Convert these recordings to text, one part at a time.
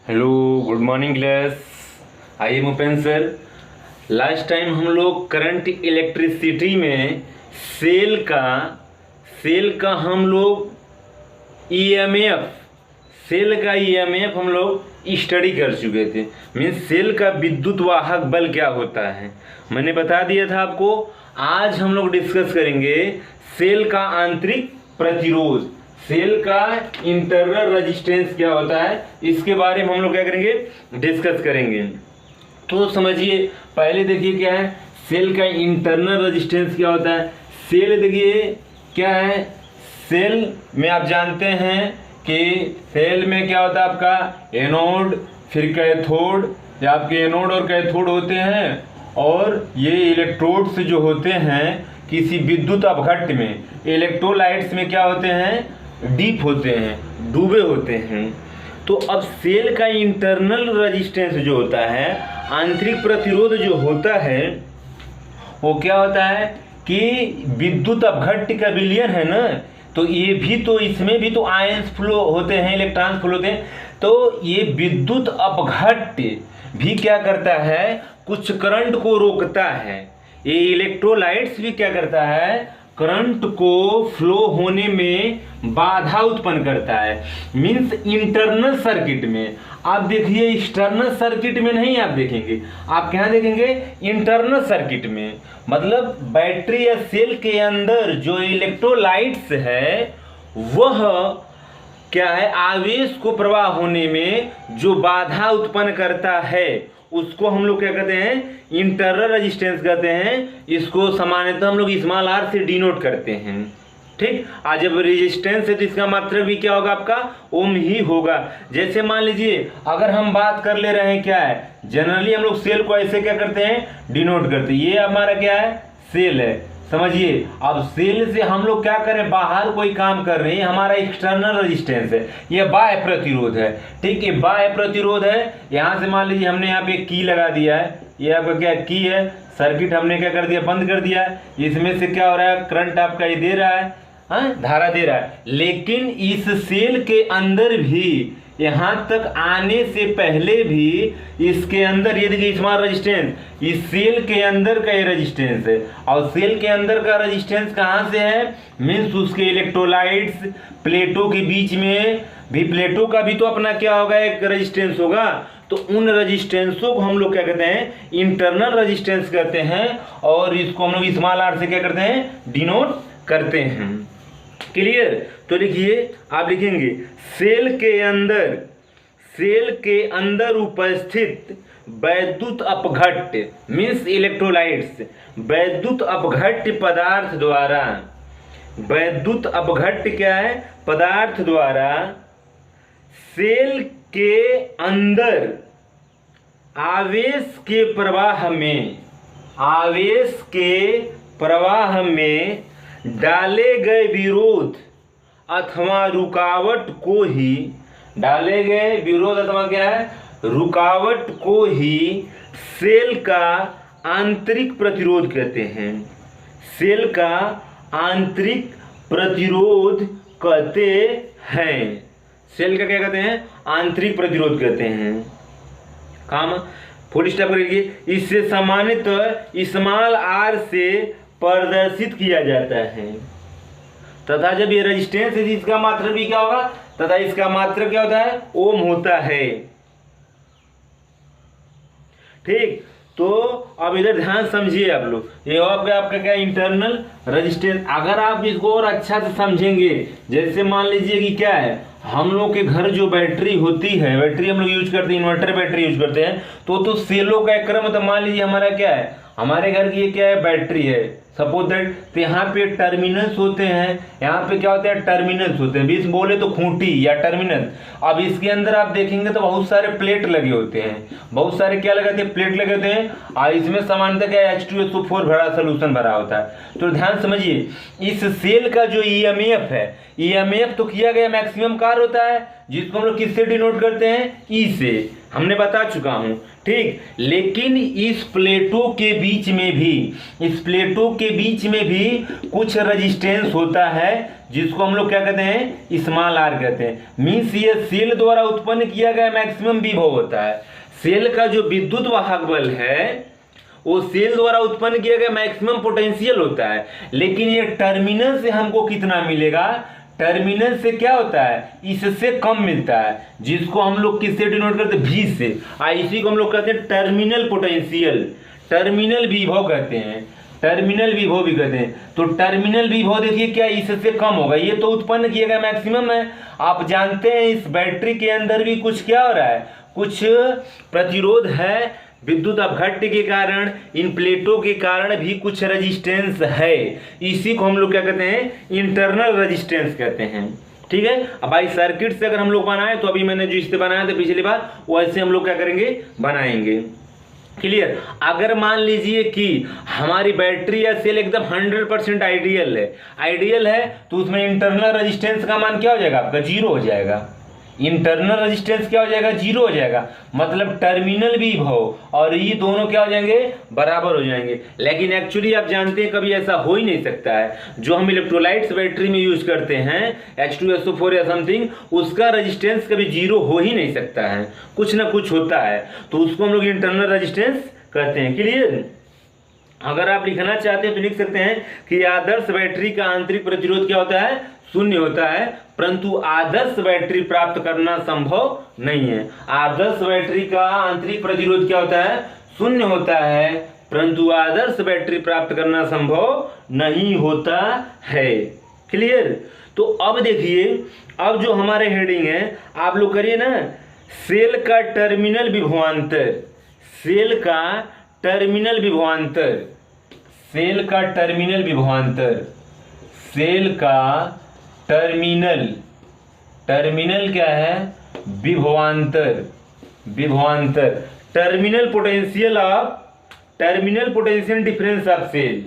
Hello, good morning class. I am Upen sir. Last time हम लोग current electricity में cell का हम लोग ईएमएफ हम लोग स्टडी कर चुके थे। मीन्स सेल का विद्युत वाहक बल क्या होता है मैंने बता दिया था आपको। आज हम लोग डिस्कस करेंगे सेल का आंतरिक प्रतिरोध, सेल का इंटरनल रेजिस्टेंस क्या होता है, इसके बारे में हम लोग क्या करेंगे, डिस्कस करेंगे। तो समझिए, पहले देखिए क्या है सेल का इंटरनल रेजिस्टेंस क्या होता है। सेल देखिए क्या है, सेल में आप जानते हैं कि सेल में क्या होता है आपका एनोड फिर कैथोड, या आपके एनोड और कैथोड होते हैं, और ये इलेक्ट्रोड्स जो होते हैं किसी विद्युत अपघट्ट में, इलेक्ट्रोलाइट्स में क्या होते हैं, डीप होते हैं, डूबे होते हैं। तो अब सेल का इंटरनल रेजिस्टेंस जो होता है, आंतरिक प्रतिरोध जो होता है, वो क्या होता है कि विद्युत अपघट्ट का विलयन है ना, तो ये भी तो इसमें भी तो आयंस फ्लो होते हैं, इलेक्ट्रॉन्स फ्लो होते हैं। तो ये विद्युत अपघट्ट भी क्या करता है, कुछ करंट को रोकता है। ये इलेक्ट्रोलाइट्स भी क्या करता है, करंट को फ्लो होने में बाधा उत्पन्न करता है। मींस इंटरनल सर्किट में आप देखिए, एक्सटर्नल सर्किट में नहीं आप देखेंगे, आप क्या देखेंगे, इंटरनल सर्किट में। मतलब बैटरी या सेल के अंदर जो इलेक्ट्रोलाइट्स है वह क्या है, आवेश को प्रवाह होने में जो बाधा उत्पन्न करता है उसको हम लोग क्या कहते हैं, इंटरनल रेजिस्टेंस कहते हैं। इसको सामान्यतः हम लोग स्मॉल आर से डिनोट करते हैं। ठीक, आज जब रेजिस्टेंस है तो इसका मात्रक भी क्या होगा, आपका ओम ही होगा। जैसे मान लीजिए अगर हम बात कर ले रहे हैं क्या है, जनरली हम लोग सेल को ऐसे क्या करते हैं, डिनोट करते हैं। ये हमारा क्या है, सेल है, समझिए। अब सेल से हम लोग क्या करें, बाहर कोई काम कर रहे हैं, हमारा एक्सटर्नल रेजिस्टेंस है, ये बाह्य प्रतिरोध है। ठीक, ये बाह्य प्रतिरोध है। यहाँ से मान लीजिए हमने यहाँ पे की लगा दिया है, ये आपका क्या की है, सर्किट हमने क्या कर दिया, बंद कर दिया है। इसमें से क्या हो रहा है, करंट आपका ये दे रहा है, धारा दे रहा है। लेकिन इस सेल के अंदर भी, यहाँ तक आने से पहले भी इसके अंदर, ये देखिए स्मॉल रेजिस्टेंस, इस सेल के अंदर का ये रेजिस्टेंस है। और सेल के अंदर का रेजिस्टेंस कहाँ से है, मीन्स उसके इलेक्ट्रोलाइट्स प्लेटों के बीच में भी, प्लेटों का भी तो अपना क्या होगा, एक रेजिस्टेंस होगा। तो उन रेजिस्टेंसों को हम लोग क्या कहते हैं, इंटरनल रेजिस्टेंस कहते हैं। और इसको हम लोग स्मॉल आर से क्या करते हैं, डिनोट करते हैं। क्लियर। तो लिखिए, आप लिखेंगे सेल के अंदर उपस्थित वैद्युत अपघट्ट मीन्स इलेक्ट्रोलाइट्स, वैद्युत अपघट्ट पदार्थ द्वारा, वैद्युत अपघट्ट क्या है, पदार्थ द्वारा सेल के अंदर आवेश के प्रवाह में डाले गए विरोध अथवा रुकावट को ही, डाले गए विरोध अथवा क्या है, रुकावट को ही सेल का आंतरिक प्रतिरोध कहते हैं। सेल का आंतरिक प्रतिरोध कहते हैं। सेल का क्या कहते हैं, आंतरिक प्रतिरोध कहते हैं। काम फुल स्टॉप करिए। इससे सामान्यतः स्मॉल आर से प्रदर्शित किया जाता है। तथा जब ये रेजिस्टेंस है, इसका मात्रक भी क्या होगा, तथा इसका मात्रक क्या होता है, ओम होता है। ठीक, तो अब इधर ध्यान समझिए आप लोग, ये आपका क्या, इंटरनल रेजिस्टेंस। अगर आप इसको और अच्छा से समझेंगे, जैसे मान लीजिए कि क्या है, हम लोग के घर जो बैटरी होती है, बैटरी हम लोग यूज करते हैं, इन्वर्टर बैटरी यूज करते हैं, तो सेलों का एक क्रम, तो मान लीजिए हमारा क्या है, हमारे घर की ये क्या है, बैटरी है, सपोज दैट। तो यहाँ पे टर्मिनल्स होते हैं, यहाँ पे क्या होते हैं, टर्मिनल्स होते हैं, बीच बोले तो खूंटी या टर्मिनल। अब इसके अंदर आप देखेंगे तो बहुत सारे प्लेट लगे होते हैं, बहुत सारे क्या लगाते हैं, प्लेट लगे होते हैं। और इसमें सामान्यतः क्या H2SO4 भरा सोल्यूशन भरा होता है। तो ध्यान समझिए, इस सेल का जो ईएमएफ है, ईएमएफ तो किया गया मैक्सिमम कार्य होता है, जिसको हम लोग किससे डिनोट करते हैं, ई से। हमने बता चुका हूँ, ठीक। लेकिन इस प्लेटों के बीच में भी कुछ रेजिस्टेंस होता है, जिसको हम लोग क्या कहते हैं, स्मॉल आर कहते हैं। मीन्स ये सेल द्वारा उत्पन्न किया गया मैक्सिमम विभव होता है। सेल का जो विद्युत वाहक बल है वो सेल द्वारा उत्पन्न किया गया मैक्सिमम पोटेंशियल होता है। लेकिन ये टर्मिनल से हमको कितना मिलेगा, टर्मिनल से क्या होता है, इससे कम मिलता है, जिसको हम लोग किससे डिनोट करते हैं, V से। इसी को हम लोग कहते हैं टर्मिनल पोटेंशियल, टर्मिनल विभव कहते हैं, टर्मिनल विभव भी कहते हैं। तो टर्मिनल विभव देखिए क्या इससे कम होगा, ये तो उत्पन्न किया गया मैक्सिमम है। आप जानते हैं इस बैटरी के अंदर भी कुछ क्या हो रहा है, कुछ प्रतिरोध है, विद्युत अपघट्य के कारण, इन प्लेटों के कारण भी कुछ रेजिस्टेंस है। इसी को हम लोग क्या कहते हैं, इंटरनल रेजिस्टेंस कहते हैं, ठीक है। अब भाई सर्किट से अगर हम लोग बनाए तो अभी मैंने जो इससे बनाया था पिछली बार, वैसे हम लोग क्या करेंगे, बनाएंगे। क्लियर। अगर मान लीजिए कि हमारी बैटरी या सेल एकदम 100% आइडियल है तो उसमें इंटरनल रेजिस्टेंस का मान क्या हो जाएगा, आपका 0 हो जाएगा। इंटरनल रेजिस्टेंस क्या हो जाएगा, 0 हो जाएगा। मतलब टर्मिनल विभव और ये दोनों क्या हो जाएंगे, बराबर हो जाएंगे। लेकिन एक्चुअली आप जानते हैं कभी ऐसा हो ही नहीं सकता है। जो हम इलेक्ट्रोलाइट्स बैटरी में यूज करते हैं H2SO4 या समथिंग, उसका रेजिस्टेंस कभी 0 हो ही नहीं सकता है, कुछ ना कुछ होता है, तो उसको हम लोग इंटरनल रेजिस्टेंस कहते हैं। क्लियर। अगर आप लिखना चाहते हैं तो लिख सकते हैं कि आदर्श बैटरी का आंतरिक प्रतिरोध क्या होता है, 0 होता है, परंतु आदर्श बैटरी प्राप्त करना संभव नहीं है। आदर्श बैटरी का आंतरिक प्रतिरोध क्या होता है, 0 होता है, परंतु आदर्श बैटरी प्राप्त करना संभव नहीं होता है। क्लियर। तो अब देखिए, अब जो हमारे हेडिंग है आप लोग करिए ना, सेल का टर्मिनल विभवांतर, सेल का टर्मिनल विभवांतर, सेल का टर्मिनल विभवांतर, सेल का टर्मिनल, टर्मिनल क्या है, विभवांतर, विभवांतर, terminal potential of, terminal potential difference of cell,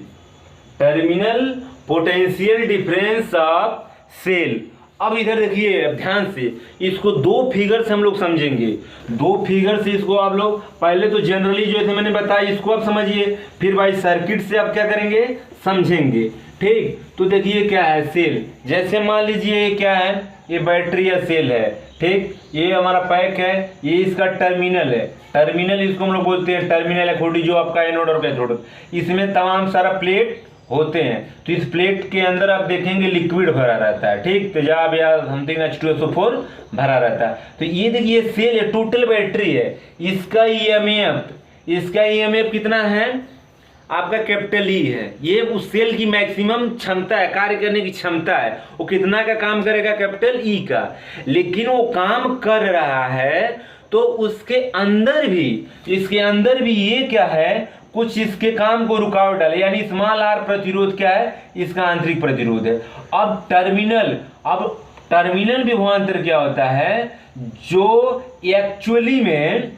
terminal potential difference of cell. अब इधर देखिए ध्यान से, इसको 2 फिगर से हम लोग समझेंगे, 2 फिगर से इसको आप लोग पहले तो जनरली जो है मैंने बताया इसको आप समझिए, फिर भाई सर्किट से आप क्या करेंगे, समझेंगे, ठीक। तो देखिए क्या है, सेल, जैसे मान लीजिए ये क्या है, ये बैटरी या सेल है, ठीक। ये हमारा पैक है, ये इसका टर्मिनल है, टर्मिनल इसको हम लोग बोलते हैं टर्मिनल एफओडी, जो आपका एनोड और कैथोड, इसमें तमाम सारा प्लेट होते हैं। तो इस प्लेट के अंदर आप देखेंगे लिक्विड भरा रहता है, ठीक, तेजाब या समथिंग H2SO4 भरा रहता है। तो ये देखिए सेल है, टोटल बैटरी है, इसका ईएमएफ कितना है, आपका कैपिटल ई है। ये उस सेल की मैक्सिमम क्षमता है, कार्य करने की क्षमता है, वो कितना का काम करेगा, कैपिटल ई का। लेकिन वो काम कर रहा है तो उसके अंदर भी, इसके अंदर भी ये क्या है, कुछ इसके काम को रुकावट डाले, यानी स्मॉल आर प्रतिरोध क्या है, इसका आंतरिक प्रतिरोध है। अब टर्मिनल विभवांतर क्या होता है, जो एक्चुअली में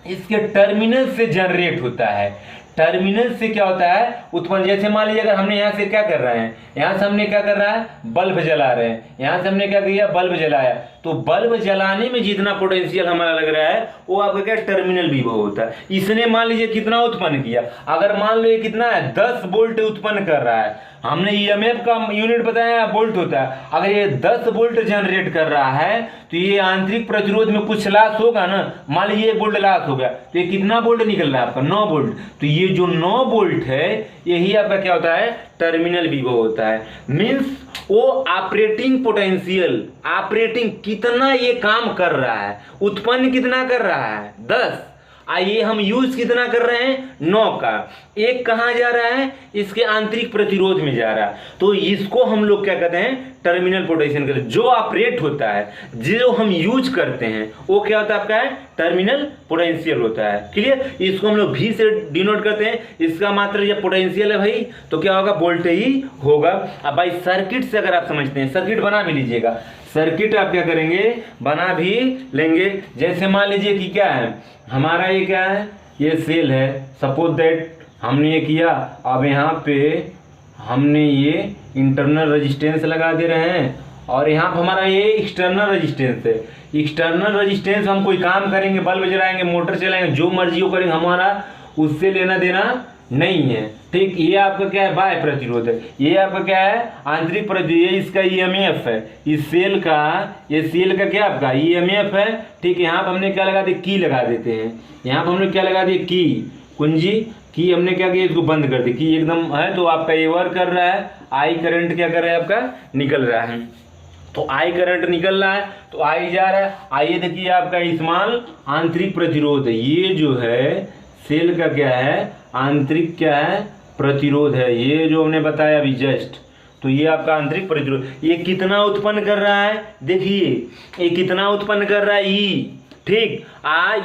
इसके टर्मिनल से जनरेट होता है, टर्मिनल से क्या होता है उत्पन्न। जैसे मान लीजिए अगर हमने यहाँ से क्या कर रहे हैं, यहाँ से हमने क्या कर रहा है, बल्ब जला रहे हैं, यहाँ से हमने क्या किया, बल्ब जलाया, तो बल्ब जलाने में जितना पोटेंशियल हमारा लग रहा है वो आपका क्या, टर्मिनल विभव होता है। इसने मान लीजिए कितना उत्पन्न किया, अगर मान लो ये कितना है, 10 वोल्ट उत्पन्न कर रहा है, हमने ईएमएफ का यूनिट बताया वोल्ट होता है, अगर ये 10 वोल्ट जनरेट कर रहा है तो ये आंतरिक प्रतिरोध में कुछ लॉस होगा ना, मान लीजिए 1 वोल्ट लॉस हो गया, तो ये कितना वोल्ट निकल रहा है आपका, 9 वोल्ट। तो ये जो 9 वोल्ट है यही आपका क्या होता है, टर्मिनल विभव होता है। मीन्स वो ऑपरेटिंग पोटेंशियल, ऑपरेटिंग कितना ये काम कर रहा है, उत्पन्न कितना कर रहा है, 10, आइए हम यूज कितना कर रहे हैं, 9 का, एक कहाँ जा रहा है, इसके आंतरिक प्रतिरोध में जा रहा है। तो इसको हम लोग क्या कहते हैं, टर्मिनल पोटेंशियल कहते हैं। जो ऑपरेट होता है, जो हम यूज करते हैं, वो क्या होता है आपका है, टर्मिनल पोटेंशियल होता है। क्लियर। इसको हम लोग V से डिनोट करते हैं, इसका मात्र जब पोटेंशियल है भाई तो क्या होगा, वोल्टेज ही होगा। अब भाई सर्किट से अगर आप समझते हैं, सर्किट बना भी लीजिएगा, सर्किट आप क्या करेंगे, बना भी लेंगे। जैसे मान लीजिए कि क्या है हमारा, ये क्या है, ये सेल है, सपोज दैट हमने ये किया, अब यहाँ पे हमने ये इंटरनल रेजिस्टेंस लगा दे रहे हैं और यहाँ पर हमारा ये एक्सटर्नल रेजिस्टेंस है। एक्सटर्नल रेजिस्टेंस हम कोई काम करेंगे, बल्ब जलाएंगे, मोटर चलाएंगे, जो मर्जी वो करेंगे, हमारा उससे लेना देना नहीं है। ठीक, ये आपका क्या है, बाह्य प्रतिरोध है। ये आपका क्या है, आंतरिक प्रतिरोध। ये इसका ईएमएफ है, इस सेल का, ये सेल का क्या आपका ईएमएफ है। ठीक, यहाँ पर हमने क्या लगा दिया, की लगा देते हैं। यहाँ पर हमने क्या लगा दिया, की, कुंजी की हमने क्या किया, इसको बंद कर दी, की एकदम है तो आपका ये वर्क कर रहा है। आई करंट क्या कर रहा है, आपका निकल रहा है। तो आई करंट निकल रहा है तो आई जा रहा है। आइए देखिए आपका स्मॉल आंतरिक प्रतिरोध है। ये जो है सेल का क्या है, आंतरिक क्या है, प्रतिरोध है। ये जो हमने बताया अभी जस्ट, तो ये आपका आंतरिक प्रतिरोध। ये कितना उत्पन्न कर रहा है, देखिए ये कितना उत्पन्न कर रहा है, ई। ठीक,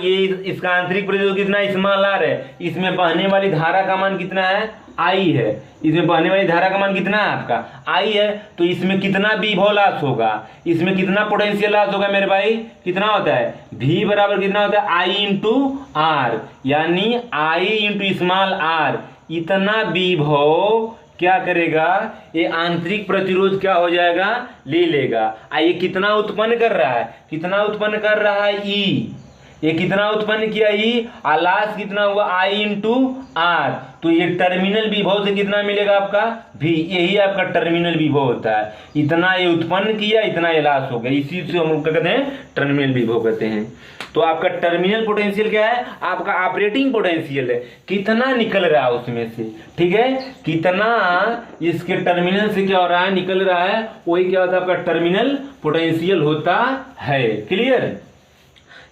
ये इसका आंतरिक प्रतिरोध कितना, स्मॉल आर है। इसमें बहने वाली धारा का मान कितना है, आई है। इसमें बहने वाली धारा का मान कितना है आपका, आई है। तो इसमें कितना विभव लॉस होगा, इसमें कितना पोटेंशियल लॉस होगा मेरे भाई, कितना होता है, V बराबर कितना होता है, आई इंटू आर, यानी आई इंटू स्मॉल आर। इतना विभव क्या करेगा, ये आंतरिक प्रतिरोध क्या हो जाएगा, ले लेगा। ये कितना उत्पन्न कर रहा है, कितना उत्पन्न कर रहा है, ई। ये कितना उत्पन्न किया, ई। लास्ट कितना हुआ, आई इंटू आर। तो ये टर्मिनल विभव से कितना मिलेगा आपका, भी। यही आपका टर्मिनल विभव होता है। इतना ये उत्पन्न किया, इतना ये लॉस हो गया, इसी से हम लोग क्या कहते हैं, टर्मिनल विभव कहते हैं। तो आपका टर्मिनल पोटेंशियल क्या है, आपका ऑपरेटिंग पोटेंशियल है, कितना निकल रहा है उसमें से। ठीक है, कितना इसके टर्मिनल से क्या हो रहा है, निकल रहा है, वही क्या होता है, आपका टर्मिनल पोटेंशियल होता है। क्लियर।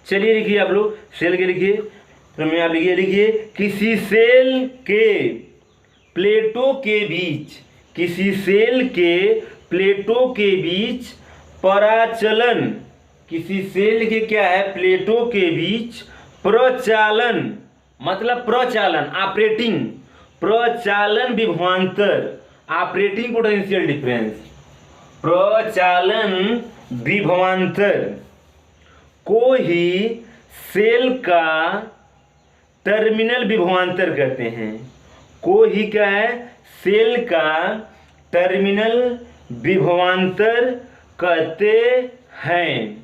चलिए लिखिए आप लोग, सेल के लिखिए, तो मैं आप लिखिए किसी सेल के प्लेटों के बीच, किसी सेल के प्लेटों के बीच पराचलन, किसी सेल के क्या है, प्लेटों के बीच प्रचालन, मतलब प्रचालन, ऑपरेटिंग, प्रचालन विभवांतर, ऑपरेटिंग पोटेंशियल डिफरेंस, प्रचालन विभवांतर को ही सेल का टर्मिनल विभवांतर कहते हैं। को ही क्या है, सेल का टर्मिनल विभवांतर कहते हैं।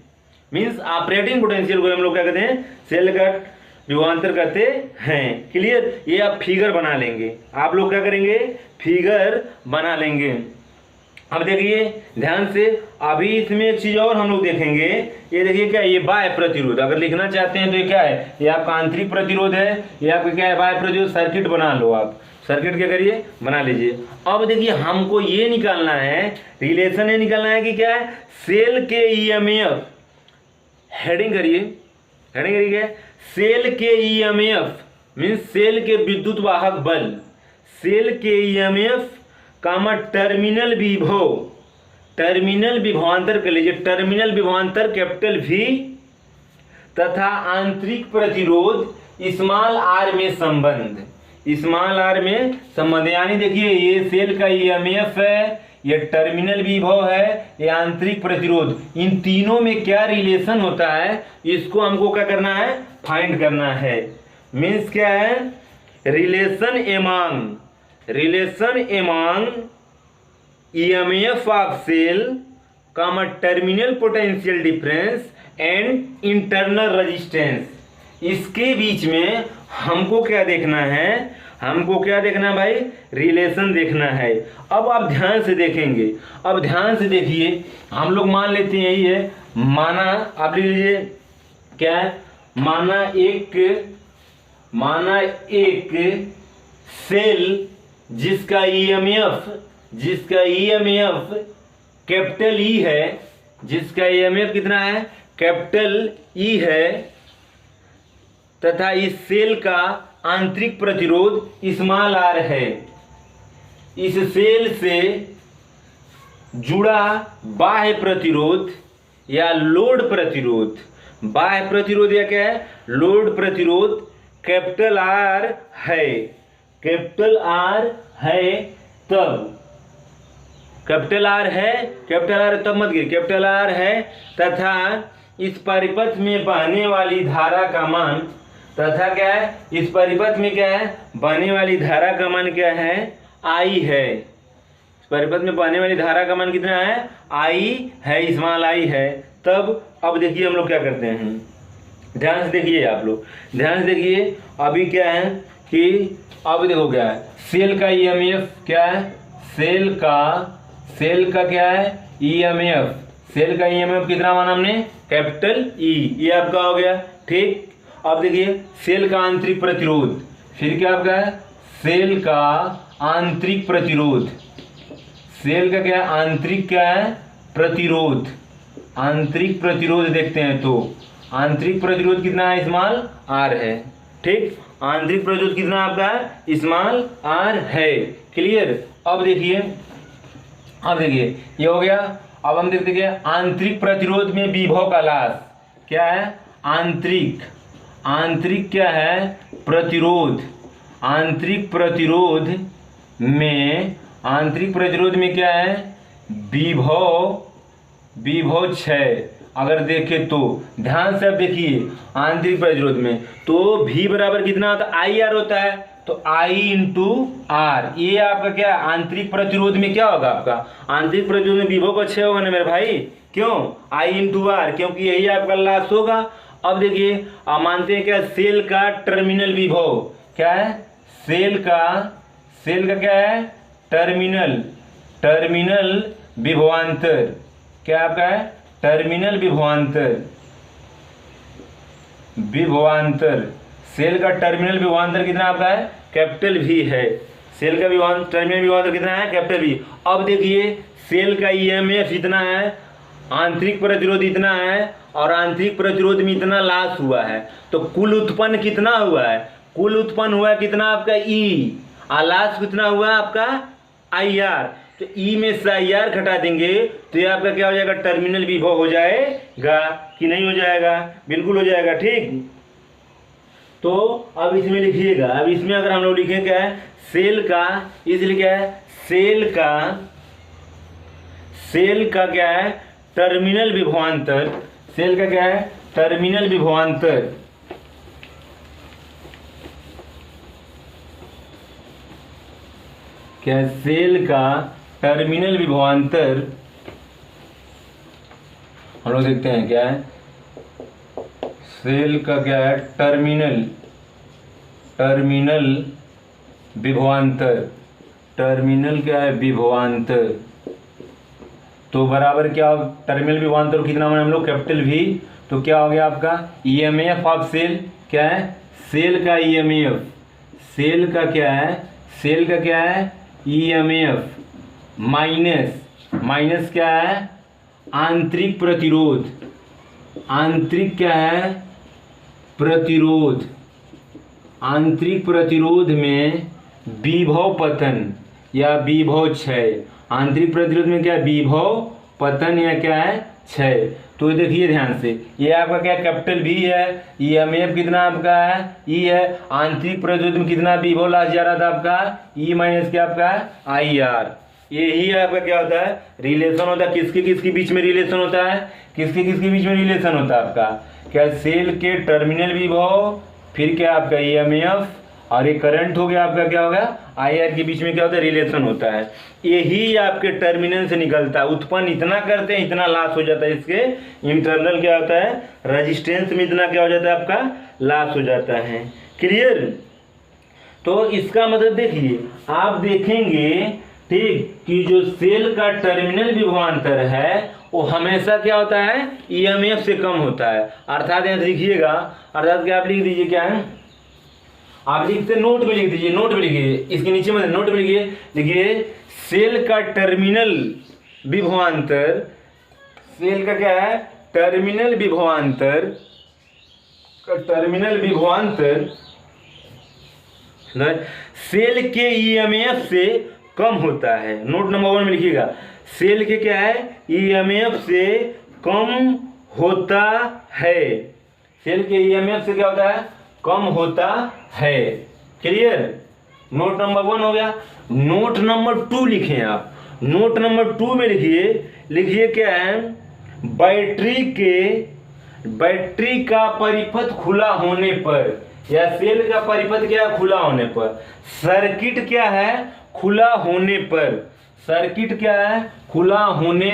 मीन्स ऑपरेटिंग पोटेंशियल को हम लोग क्या कहते हैं, सेल का विभवांतर कहते हैं। क्लियर। ये आप फिगर बना लेंगे, आप लोग क्या करेंगे, फिगर बना लेंगे। अब देखिए ध्यान से, अभी इसमें एक चीज और हम लोग देखेंगे। ये देखिए क्या, ये बाह्य प्रतिरोध अगर लिखना चाहते हैं तो ये क्या है, ये आपका आंतरिक प्रतिरोध है, ये आपका क्या है, बाह्य प्रतिरोध। सर्किट बना लो आप, सर्किट क्या करिए, बना लीजिए। अब देखिए हमको ये निकालना है, रिलेशन ये निकालना है कि क्या है, सेल के ईएमएफ, हेडिंग करिए, हेडिंग करिए, सेल के ईएमएफ मीन्स सेल के विद्युत वाहक बल, सेल के ईएमएफ कामा टर्मिनल विभव, टर्मिनल विभवांतर कर लीजिए, टर्मिनल विभवांतर कैपिटल V तथा आंतरिक प्रतिरोध स्मॉल आर में संबंध, स्मॉल आर में संबंध। यानी देखिए ये सेल का ईएमएफ है, ये टर्मिनल विभव है, ये आंतरिक प्रतिरोध, इन तीनों में क्या रिलेशन होता है, इसको हमको क्या करना है, फाइंड करना है। मीन्स क्या है, relation among, relation among EMF of cell comma terminal potential difference and internal resistance. इसके बीच में हमको क्या देखना है, हमको क्या देखना है भाई, रिलेशन देखना है। अब आप ध्यान से देखेंगे, अब ध्यान से देखिए, हम लोग मान लेते हैं यही है, माना आप लिख लीजिए क्या है, माना एक सेल जिसका ईएमएफ कैपिटल ई है, जिसका ईएमएफ कितना है, कैपिटल ई है, तथा इस सेल का आंतरिक प्रतिरोध स्मॉल आर है। इस सेल से जुड़ा बाह्य प्रतिरोध या लोड प्रतिरोध, बाह्य प्रतिरोध या क्या है, लोड प्रतिरोध कैपिटल आर है, कैपिटल आर है तब, कैपिटल आर है, कैपिटल आर तब मत गिर, कैपिटल आर है तथा इस परिपथ में बहने वाली धारा का मान, तथा क्या है, इस परिपथ में क्या है, बहने वाली धारा का मान क्या है, आई है। परिपथ में बहने वाली धारा का मान कितना है, आई है, स्मॉल आई है। तब अब देखिए हम लोग क्या करते हैं, ध्यान से देखिए, आप लोग ध्यान से देखिए। अभी क्या है कि अब देखो क्या है, सेल का ईएमएफ क्या है, सेल का क्या है, ईएमएफ, सेल का ईएमएफ कितना माना हमने, कैपिटल ई, ये आपका हो गया, ठीक। अब देखिए सेल का आंतरिक प्रतिरोध, फिर क्या आपका है, सेल का आंतरिक प्रतिरोध, सेल का क्या है, आंतरिक क्या है, प्रतिरोध, आंतरिक प्रतिरोध देखते हैं तो आंतरिक प्रतिरोध कितना है, स्मॉल आर है, ठीक। आंतरिक प्रतिरोध कितना आपका है, स्मॉल आर है, क्लियर। अब देखिए ये हो गया। अब हम देखते हैं आंतरिक प्रतिरोध में विभव का लास क्या है, आंतरिक क्या है, प्रतिरोध, आंतरिक प्रतिरोध में क्या है, विभव क्षय। अगर देखें तो ध्यान से अब देखिए, आंतरिक प्रतिरोध में तो V बराबर कितना होता है, आई आर होता है, तो I इंटू आर, ये आपका क्या आंतरिक प्रतिरोध में क्या होगा, आपका आंतरिक प्रतिरोध में विभव का क्षय होगा ना मेरे भाई, क्यों, I इंटू आर, क्योंकि यही आपका लास होगा। अब देखिए आप मानते हैं क्या, सेल का टर्मिनल विभव क्या है, सेल का क्या है, टर्मिनल विभवांतर, क्या आपका है, टर्मिनल विभवांतर, सेल का टर्मिनल विभवांतर कितना आपका है, कैपिटल V है, सेल का टर्मिनल विभवांतर कितना है, कैपिटल V। अब देखिए सेल का ईएमएफ इतना है, आंतरिक प्रतिरोध इतना है, और आंतरिक प्रतिरोध में इतना लास हुआ है, तो कुल उत्पन्न कितना हुआ है, कुल उत्पन्न हुआ है कितना आपका E, और लास कितना हुआ आपका IR, तो ई में से IR घटा देंगे तो ये आपका क्या हो जाएगा, टर्मिनल विभव हो जाएगा कि नहीं हो जाएगा, बिल्कुल हो जाएगा, ठीक। तो अब इसमें लिखिएगा, अब इसमें अगर हम लोग लिखें क्या है, सेल का, इसलिए क्या है, सेल का क्या है, टर्मिनल विभवांतर, सेल का क्या है, टर्मिनल विभवांतर, क्या है, सेल का टर्मिनल विभवांतर, हम लोग देखते हैं क्या है, सेल का क्या है, टर्मिनल विभवांतर, टर्मिनल क्या है, विभवांतर, तो बराबर क्या हो, टर्मिनल विभवांतर कितना माने हम लोग, कैपिटल V, तो क्या हो गया आपका ईएमएफ ऑफ सेल, क्या है, सेल का ईएमएफ, सेल का क्या है, ईएमएफ माइनस क्या है, आंतरिक प्रतिरोध, आंतरिक क्या है, प्रतिरोध, आंतरिक प्रतिरोध में विभव पतन या विभव क्षय, आंतरिक प्रतिरोध में क्या, विभव पतन या क्या है, क्षय। तो देखिए ध्यान से, ये आपका क्या कैपिटल V है, ईएमएफ कितना आपका है, E है, आंतरिक प्रतिरोध में कितना विभव लास जा रहा था आपका, E माइनस क्या आपका IR, यही आपका क्या होता है, रिलेशन होता है, किसके बीच में रिलेशन होता है, किसके बीच में रिलेशन होता है आपका, क्या सेल के टर्मिनल विभव, फिर क्या आपका ईएमएफ, और ये करंट हो गया आपका क्या होगा, IR के बीच में क्या होता है, रिलेशन होता है, यही आपके टर्मिनल से निकलता है, उत्पन्न इतना करते हैं, इतना लॉस हो जाता है, इसके इंटरनल क्या होता है, रेजिस्टेंस में इतना क्या हो जाता है, आपका लॉस हो जाता है, क्लियर। तो इसका मतलब देखिए, आप देखेंगे ठीक कि जो सेल का टर्मिनल विभवांतर है वो हमेशा क्या होता है, ईएमएफ से कम होता है, अर्थात यहाँ लिखिएगा, अर्थात क्या आप लिख दीजिए, क्या है, आप लिखते नोट में लिख दीजिए, नोट में लिखिए, इसके नीचे में नोट में लिखिए, सेल का टर्मिनल विभवांतर, सेल का क्या है, टर्मिनल विभवांतर सेल के ईएमएफ से कम होता है। नोट नंबर 1 में लिखिएगा, सेल के क्या है, ईएमएफ से कम होता है, सेल के ईएमएफ से क्या होता है, कम होता है, क्लियर। नोट नंबर 1 हो गया। नोट नंबर 2 लिखें आप, नोट नंबर 2 में लिखिए क्या है, बैटरी का परिपथ खुला होने पर या सेल का परिपथ क्या खुला होने पर, सर्किट क्या है खुला होने पर, सर्किट क्या है, खुला होने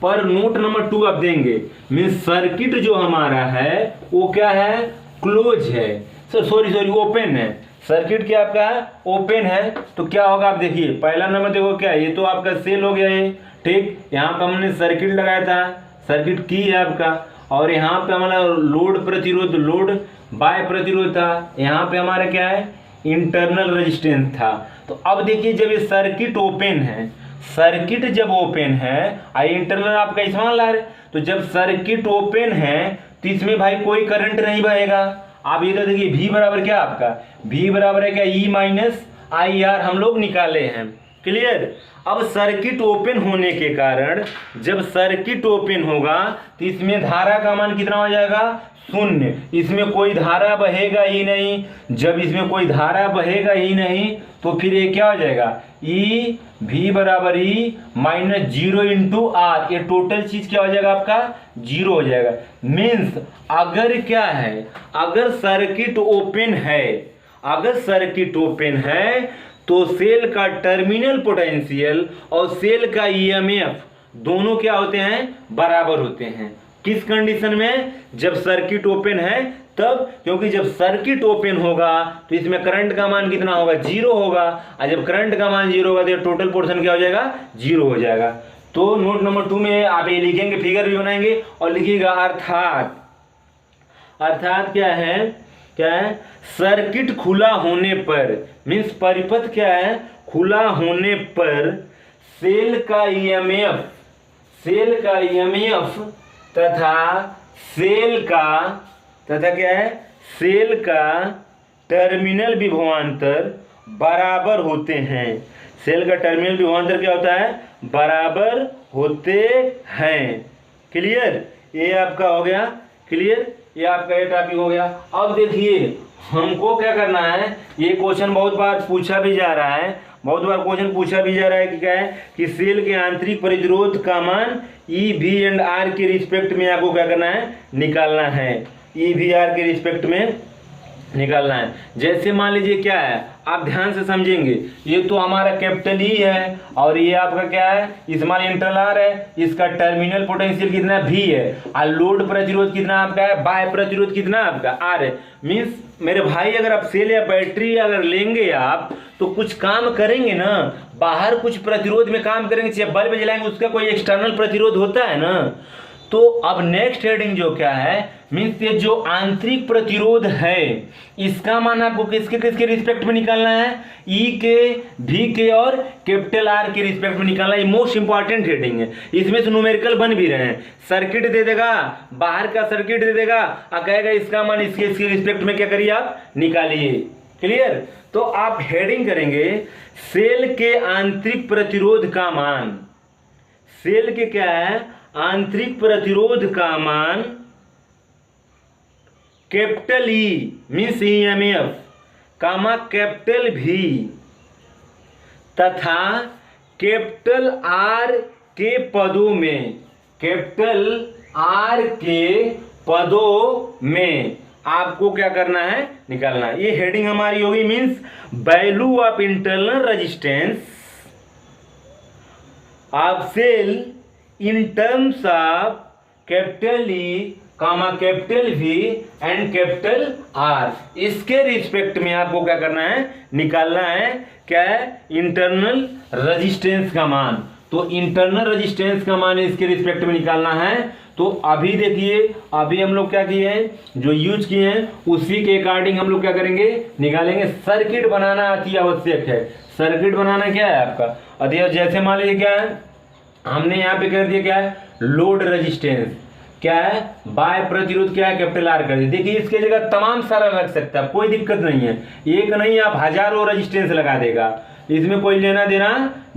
पर नोट नंबर 2 आप देंगे। मीन्स सर्किट जो हमारा है वो क्या है, क्लोज है, सॉरी ओपन है। सर्किट क्या आपका है, ओपन है। तो क्या होगा आप देखिए, पहला नंबर देखो क्या है, ये तो आपका सेल हो गया है, ठीक। यहाँ पे हमने सर्किट लगाया था, सर्किट की है आपका, और यहाँ पे हमारा लोड प्रतिरोध, लोड बाय प्रतिरोध था। यहाँ पे हमारा क्या है, इंटरनल रेजिस्टेंस था। तो अब देखिए जब ये सर्किट ओपन है, सर्किट जब ओपन है, आई इंटरनल आपका इसमें ला रहे, तो जब सर्किट ओपन है तो इसमें भाई कोई करंट नहीं बहेगा। आप इधर देखिए V बराबर क्या आपका, V बराबर है क्या, E माइनस आई आर हम लोग निकाले हैं, क्लियर। अब सर्किट ओपन होने के कारण, जब सर्किट ओपन होगा तो इसमें धारा का मान कितना हो जाएगा, शून्य। इसमें कोई धारा बहेगा ही नहीं। जब इसमें कोई धारा बहेगा ही नहीं तो फिर ये क्या हो जाएगा, ई V बराबर E माइनस 0 इंटू आर, ये टोटल चीज क्या हो जाएगा आपका, 0 हो जाएगा। मीन्स अगर क्या है, अगर सर्किट ओपन है, अगर सर्किट ओपन है तो सेल का टर्मिनल पोटेंशियल और सेल का ईएमएफ दोनों क्या होते हैं, बराबर होते हैं। किस कंडीशन में, जब सर्किट ओपन है तब, क्योंकि जब सर्किट ओपन होगा तो इसमें करंट का मान कितना होगा, 0 होगा, और जब करंट का मान 0 होगा तो टोटल पोर्शन क्या हो जाएगा, 0 हो जाएगा। तो नोट नंबर 2 में आप ये लिखेंगे, फिगर भी बनाएंगे और लिखिएगा अर्थात, अर्थात क्या है, क्या है, सर्किट खुला होने पर, मीन्स परिपथ क्या है, खुला होने पर सेल का ईएमएफ, सेल का ईएमएफ तथा सेल का, तथा क्या है, सेल का टर्मिनल विभवांतर बराबर होते हैं। सेल का टर्मिनल विभवांतर क्या होता है, बराबर होते हैं, क्लियर। ये आपका हो गया क्लियर, ये आपका ये टॉपिक हो गया। अब देखिए हमको क्या करना है, ये क्वेश्चन बहुत बार पूछा भी जा रहा है, बहुत बार क्वेश्चन पूछा भी जा रहा है कि क्या है, कि सेल के आंतरिक प्रतिरोध का मान ई वी एंड आर के रिस्पेक्ट में आपको क्या करना है, निकालना है, ई वी आर के रिस्पेक्ट में निकालना है। जैसे मान लीजिए क्या है, आप ध्यान से समझेंगे, ये तो हमारा कैपिटल ई है और ये आपका क्या है, स्मॉल इंटरनल आर है, इसका टर्मिनल पोटेंशियल कितना भी है, और लोड प्रतिरोध कितना आपका है, बाह्य प्रतिरोध कितना आपका आर है। मीन्स मेरे भाई अगर आप सेल या बैटरी अगर लेंगे आप तो कुछ काम करेंगे ना, बाहर कुछ प्रतिरोध में काम करेंगे, चाहे बल्ब जलाएंगे उसका कोई एक्सटर्नल प्रतिरोध होता है ना। तो अब नेक्स्ट हेडिंग जो क्या है, मीन्स ये जो आंतरिक प्रतिरोध है इसका मान आपको किसके किसके रिस्पेक्ट में निकालना है, ई के, भी के और कैपिटल आर के रिस्पेक्ट में निकालना है। ये मोस्ट इंपॉर्टेंट हेडिंग है, इसमें से न्यूमेरिकल बन भी रहे हैं। सर्किट दे देगा, बाहर का सर्किट दे देगा और कहेगा इसका मान इसके इसके रिस्पेक्ट में क्या करिए आप, निकालिए, क्लियर। तो आप हेडिंग करेंगे सेल के आंतरिक प्रतिरोध का मान, सेल के क्या है, आंतरिक प्रतिरोध का मान कैपिटल ई मीन्स ईएमएफ कामा कैपिटल भी तथा कैपिटल आर के पदों में, कैपिटल आर के पदों में आपको क्या करना है, निकालना है। ये हेडिंग हमारी होगी, means value of internal resistance of cell in terms of capital E, capital V and capital R, इसके रिस्पेक्ट में आपको क्या करना है, निकालना है, क्या है, इंटरनल रेजिस्टेंस का मान। तो इंटरनल रेजिस्टेंस का मान इसके रिस्पेक्ट में निकालना है। तो अभी देखिए, अभी हम लोग क्या किए हैं, जो यूज किए हैं उसी के अकॉर्डिंग हम लोग क्या करेंगे, निकालेंगे। सर्किट बनाना अति आवश्यक है। सर्किट बनाना क्या है आपका अति, जैसे मान लीजिए क्या है, हमने यहाँ पे कर दिया क्या है, लोड रेजिस्टेंस क्या है, बाय प्रतिरोध क्या है, कैपिटल आर कर दिया। देखिए इसके जगह तमाम सारा लग सकता है, कोई दिक्कत नहीं है, एक नहीं आप हजारों रेजिस्टेंस लगा देगा, इसमें कोई लेना देना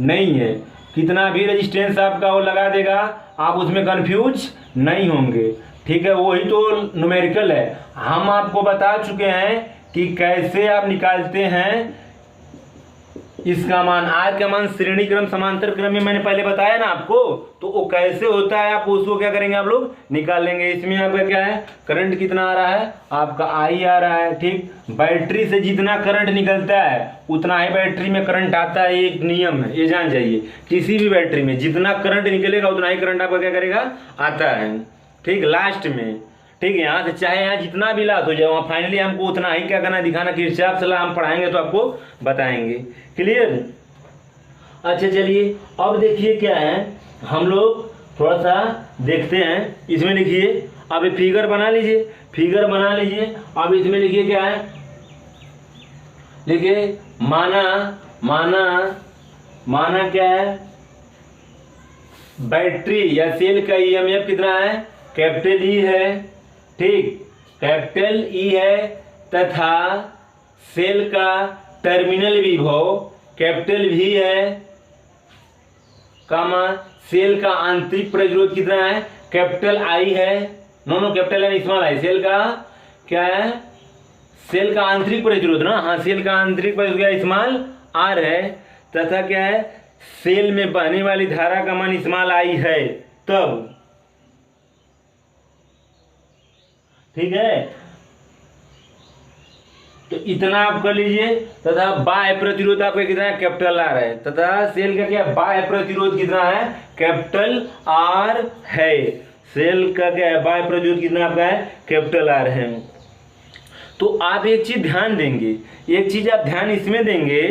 नहीं है। कितना भी रेजिस्टेंस आपका वो लगा देगा, आप उसमें कंफ्यूज नहीं होंगे, ठीक है। वही तो न्यूमेरिकल है, हम आपको बता चुके हैं कि कैसे आप निकालते हैं इसका मान आर का मान श्रेणी क्रम समांतर क्रम में मैंने पहले बताया ना आपको, तो वो कैसे होता है आप उसको क्या करेंगे आप लोग निकाल लेंगे। इसमें आपका क्या है करंट कितना आ रहा है आपका आई आ रहा है, ठीक। बैटरी से जितना करंट निकलता है उतना ही बैटरी में करंट आता है, एक नियम है ये जान जाइए। किसी भी बैटरी में जितना करंट निकलेगा उतना ही करंट आपका क्या करेगा आता है, ठीक। लास्ट में ठीक है यहाँ से चाहे यहाँ जितना भी लात हो जाए वहाँ फाइनली हमको उतना ही क्या करना दिखाना। किरचॉफ से लॉ हम पढ़ाएंगे तो आपको बताएंगे, क्लियर। अच्छा चलिए अब देखिए क्या है, हम लोग थोड़ा सा देखते हैं। इसमें लिखिए अब फिगर बना लीजिए, फिगर बना लीजिए। अब इसमें लिखिए क्या है, लिखिए माना माना माना क्या है, बैटरी या सेल का ईएमएफ कितना है कैपिटल ई है, ठीक, कैपिटल ई है, तथा सेल का टर्मिनल विभव कैपिटल वी है, कामा सेल का आंतरिक प्रतिरोध कितना है कैपिटल आई है, नो कैपिटल है स्मॉल आई। सेल का क्या है, सेल का आंतरिक प्रतिरोध ना, हाँ सेल का आंतरिक प्रतिरोध स्मॉल आर है, तथा क्या है सेल में बहने वाली धारा का मान स्मॉल आई है, तब ठीक है। तो इतना आप कर लीजिए, तथा बाह्य प्रतिरोध आपका कितना है कैपिटल आर है, तथा सेल का क्या बाह्य प्रतिरोध कितना है कैपिटल आर है। सेल का क्या है बाह्य प्रतिरोध कितना आपका है कैपिटल आर है। तो आप एक चीज ध्यान देंगे, एक चीज आप ध्यान इसमें देंगे,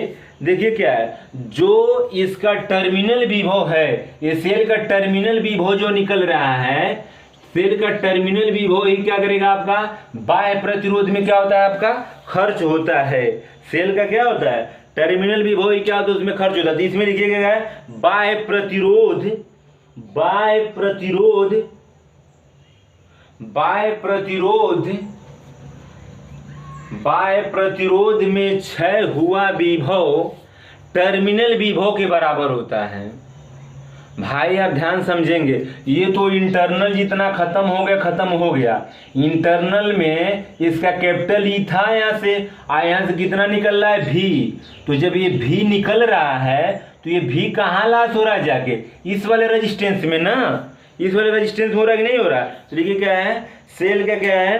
देखिए क्या है, जो इसका टर्मिनल विभव है, ये सेल का टर्मिनल विभव जो निकल रहा है, सेल का टर्मिनल विभव ही क्या करेगा आपका बाह्य प्रतिरोध में क्या होता है आपका खर्च होता है। सेल का क्या होता है टर्मिनल विभव ही क्या होता है उसमें खर्च होता है। तो इसमें लिखिएगा क्या है बाह्य प्रतिरोध, बाह्य प्रतिरोध, बाह्य प्रतिरोध, बाह्य प्रतिरोध में क्षय हुआ विभव टर्मिनल विभव के बराबर होता है। भाई आप ध्यान समझेंगे, ये तो इंटरनल जितना खत्म हो गया खत्म हो गया। इंटरनल में इसका कैपिटल ई था यहाँ से कितना निकल रहा है भी, तो जब ये भी निकल रहा है तो ये भी कहाँ लॉस हो रहा है जाके इस वाले रेजिस्टेंस में ना, इस वाले रेजिस्टेंस हो रहा है कि नहीं हो रहा। तो देखिए क्या है सेल का क्या है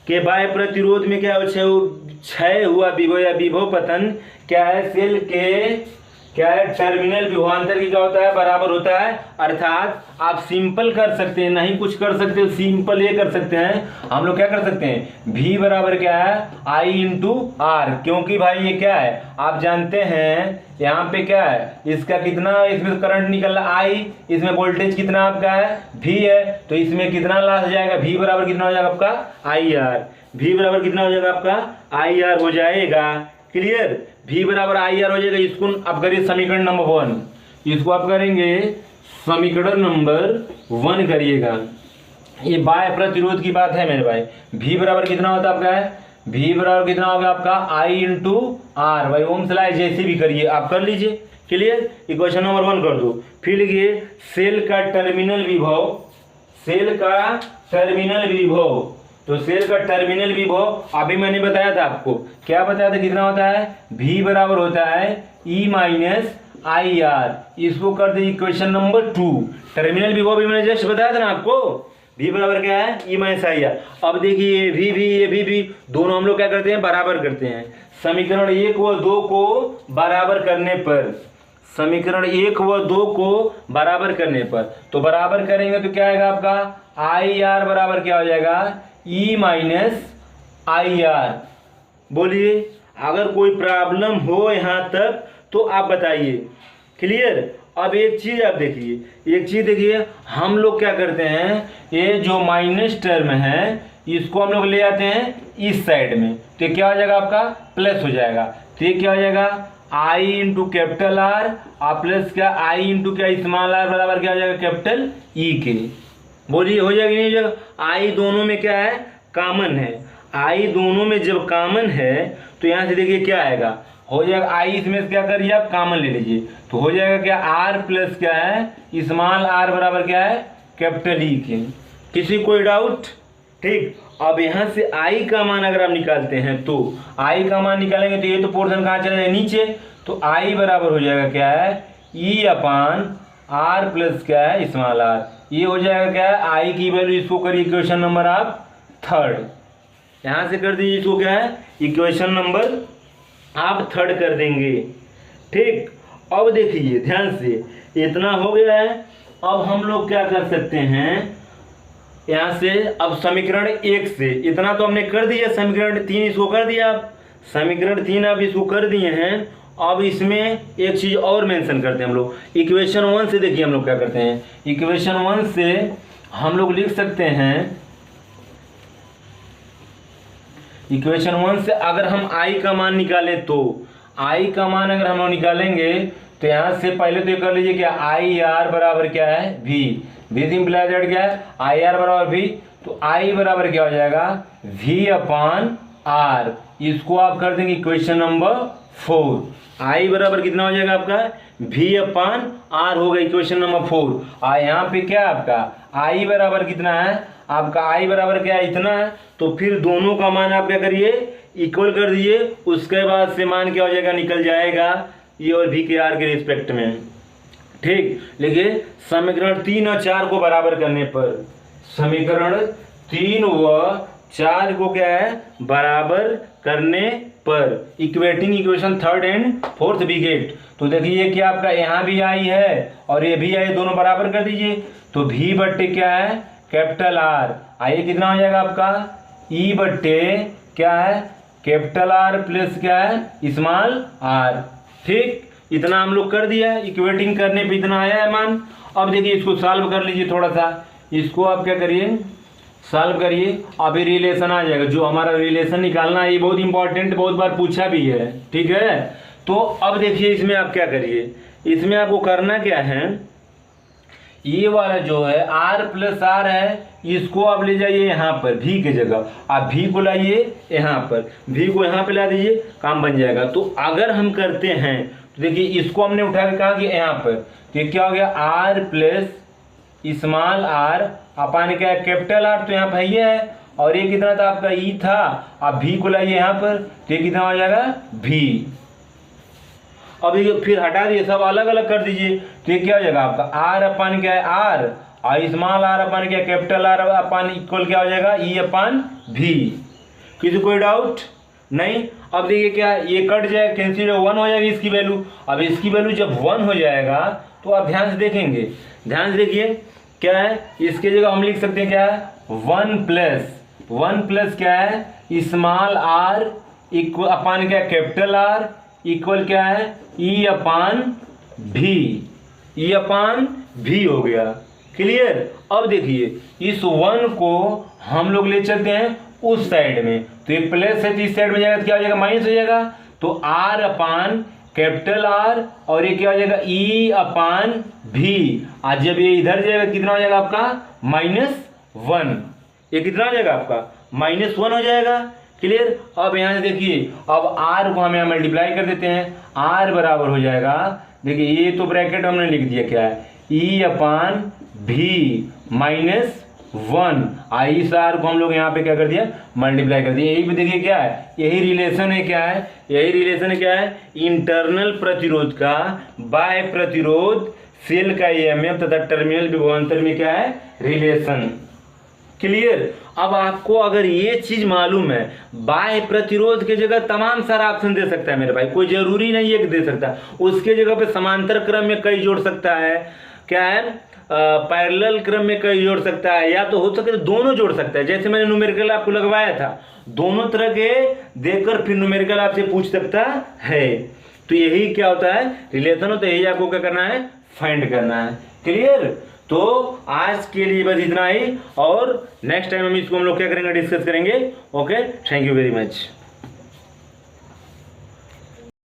कि बाह्य प्रतिरोध में क्या क्षय हुआ विभव या विभव पतन क्या है सेल के क्या है टर्मिनल विभवांतर की क्या होता है बराबर होता है। अर्थात आप सिंपल कर सकते हैं, नहीं कुछ कर सकते हो, सिंपल ये कर सकते हैं हम लोग क्या कर सकते हैं V बराबर क्या है I इंटू आर, क्योंकि भाई ये क्या है आप जानते हैं यहाँ पे क्या है इसका कितना इसमें करंट निकल रहा I, इसमें वोल्टेज कितना आपका है V है, तो इसमें कितना लॉस हो जाएगा V बराबर कितना हो जाएगा आपका IR, V बराबर कितना हो जाएगा आपका IR हो जाएगा, क्लियर। V बराबर IR हो जाएगा। इसको आप करिए समीकरण नंबर 1, इसको आप करेंगे समीकरण नंबर 1 करिएगा। ये बाह्य प्रतिरोध की बात है मेरे भाई। V बराबर कितना होता है आपका है V बराबर कितना होगा आपका I इंटू आर, भाई ओम सलाह जैसे भी करिए आप कर लीजिए, क्लियर। इक्वेशन नंबर 1 कर दो। फिर लिखिए सेल का टर्मिनल विभव, सेल का टर्मिनल विभव, तो सेल का टर्मिनल विभव अभी मैंने बताया था आपको, क्या बताया था कितना होता है V बराबर होता है E माइनस आई आर। इसको कर दे इक्वेशन नंबर 2। टर्मिनल विभव भी मैंने जस्ट बताया था ना आपको, V बराबर क्या है E माइनस आई आर। अब देखिए ये भी दोनों हम लोग क्या करते हैं बराबर करते हैं। समीकरण 1 व 2 को बराबर करने पर, समीकरण 1 व 2 को बराबर करने पर, तो बराबर करेंगे तो क्या आएगा आपका आई आर बराबर क्या हो जाएगा E माइनस आई आर। बोलिए अगर कोई प्रॉब्लम हो यहाँ तक तो आप बताइए, क्लियर। अब एक चीज आप देखिए, एक चीज देखिए, हम लोग क्या करते हैं ये जो माइनस टर्म है इसको हम लोग ले आते हैं इस साइड में, तो क्या हो जाएगा आपका प्लस हो जाएगा। तो ये क्या हो जाएगा I into capital R plus क्या I इंटू क्या स्मॉल आर बराबर क्या हो जाएगा कैपिटल E के। बोलिए हो जाएगा नहीं हो जाएगा। I दोनों में क्या है कॉमन है, I दोनों में जब कॉमन है तो यहाँ से देखिए क्या आएगा हो जाएगा I इसमें क्या करिए आप कॉमन ले लीजिए, तो हो जाएगा क्या R प्लस क्या है स्मॉल r बराबर क्या है कैपिटल E के। किसी कोई डाउट ठीक। अब यहाँ से आई का मान अगर आप निकालते हैं तो आई का मान निकालेंगे तो ये तो पोर्शन कहाँ चला जाएगा, नीचे। तो आई बराबर हो जाएगा क्या है, ई अपान आर प्लस क्या है, स्मॉल आर। ये हो जाएगा क्या है, आई की वैल्यू, इसको करिए इक्वेशन नंबर आप थर्ड। यहाँ से कर दीजिए इसको क्या है, इक्वेशन नंबर आप थर्ड कर देंगे। ठीक। अब देखिए ध्यान से, इतना हो गया है। अब हम लोग क्या कर सकते हैं, यहाँ से अब समीकरण 1 से इतना तो हमने कर दिया, समीकरण 3 इसको कर दिया आप, समीकरण 3 आप इसको कर दिए हैं। अब इसमें एक चीज़ और मेंशन करते हैं हम लोग, इक्वेशन 1 से देखिए हम लोग क्या करते हैं। इक्वेशन 1 से हम लोग लिख सकते हैं, इक्वेशन 1 से अगर हम आई का मान निकालें तो आई का मान अगर हम लोग निकालेंगे तो यहाँ से पहले तो ये कर लीजिए कि आई आर बराबर क्या है, वी। वी सिंप्लाई दैट क्या है, आई आर बराबर वी। तो आई बराबर क्या हो जाएगा, वी अपान आर। इसको आप कर देंगे इक्वेशन नंबर 4। आई बराबर कितना हो जाएगा आपका, वी अपान आर हो गया इक्वेशन नंबर 4। और यहाँ पे क्या आपका आई बराबर कितना है, आपका आई बराबर क्या है, इतना है। तो फिर दोनों का मान आप क्या करिए, इक्वल कर दीजिए। उसके बाद से मान क्या हो जाएगा, निकल जाएगा ये और भी के आर के रिस्पेक्ट में। ठीक। देखिए समीकरण 3 और 4 को बराबर करने पर, समीकरण 3 व 4 को क्या है, बराबर करने पर equating equation 3rd and 4th भी गेट। तो देखिए कि आपका यहाँ भी आई है और ये भी आई, दोनों बराबर कर दीजिए। तो भी बट्टे क्या है, कैपिटल आर। आइए कितना हो जाएगा आपका, ई बट्टे क्या है, कैपिटल आर प्लस क्या है, स्मॉल आर। ठीक। इतना हम लोग कर दिया, इक्वेटिंग करने पे इतना आया है मान। अब देखिए इसको सॉल्व कर लीजिए थोड़ा सा, इसको आप क्या करिए, सॉल्व करिए। अभी रिलेशन आ जाएगा, जो हमारा रिलेशन निकालना है ये बहुत इंपॉर्टेंट, बहुत बार पूछा भी है। ठीक है। तो अब देखिए इसमें आप क्या करिए, इसमें आपको करना क्या है, ये वाला जो है आर प्लस आर है, इसको आप ले जाइए यहाँ पर भी की जगह, आप भी को लाइए यहाँ पर, भी को यहाँ पे ला दीजिए, काम बन जाएगा। तो अगर हम करते हैं तो देखिए इसको हमने उठा के कहा कि यहाँ पर, तो ये क्या हो गया, are plus small R upon क्या है, कैपिटल आर। तो यहाँ पर ये है, और ये कितना था आपका ई था, आप भी को लाइए यहाँ पर, तो ये कितना हो जाएगा, भी। अब ये फिर हटा दिए, सब अलग अलग कर दीजिए। तो ये क्या हो जाएगा आपका, आर अपान क्या है आर, और स्मॉल आर अपान क्या, कैपिटल आर अपान इक्वल क्या हो जाएगा, ई अपान भी। किसी कोई डाउट नहीं। अब देखिए क्या, ये कट जाए, कैंसिल 1 हो जाएगी इसकी वैल्यू। अब इसकी वैल्यू जब 1 हो जाएगा तो आप ध्यान से देखेंगे, ध्यान से देखिए क्या है, इसके जगह हम लिख सकते हैं क्या है, 1 प्लस क्या है, स्मॉल आर इक्वल अपान क्या, कैपिटल आर इक्वल क्या है, ई अपान भी। ई अपान भी हो गया। क्लियर। अब देखिए इस 1 को हम लोग ले चलते हैं उस साइड में, तो ये प्लस है तो इस साइड में जाएगा तो क्या हो जाएगा, माइनस हो जाएगा। तो आर अपान कैपिटल आर और ये क्या हो जाएगा, ई अपान भी। आज जब ये इधर जाएगा कितना हो जाएगा आपका, -1। ये कितना हो जाएगा आपका, -1 हो जाएगा। क्लियर। अब यहाँ से देखिए, अब आर को हम यहाँ मल्टीप्लाई कर देते हैं, आर बराबर हो जाएगा, देखिए ये तो ब्रैकेट हमने लिख दिया क्या है, ई अपान भी -1। आई इस आर को हम लोग यहाँ पे क्या कर दिया, मल्टीप्लाई कर दिया। यही पे देखिए क्या है, यही रिलेशन है, क्या है, यही रिलेशन है क्या है, इंटरनल प्रतिरोध का बाह्य प्रतिरोध, सेल का ईएमएफ तथा टर्मिनल विभवांतर में क्या है, रिलेशन। क्लियर। अब आपको अगर ये चीज मालूम है, बाह्य प्रतिरोध के जगह तमाम सारा ऑप्शन दे सकता है मेरे भाई, कोई जरूरी नहीं है कि दे सकता, उसके जगह पे समांतर क्रम में कई जोड़ सकता है, क्या है, पैरेलल क्रम में कई जोड़ सकता है, या तो हो सके तो दोनों जोड़ सकता है। जैसे मैंने न्यूमेरिकल आपको लगवाया था, दोनों तरह के देकर फिर न्यूमेरिकल आपसे पूछ सकता है। तो यही क्या होता है, रिलेशन होता है, यही आपको क्या करना है, फाइंड करना है। क्लियर। तो आज के लिए बस इतना ही, और नेक्स्ट टाइम हम इसको हम लोग क्या करेंगे, डिस्कस करेंगे। Okay, thank you very much.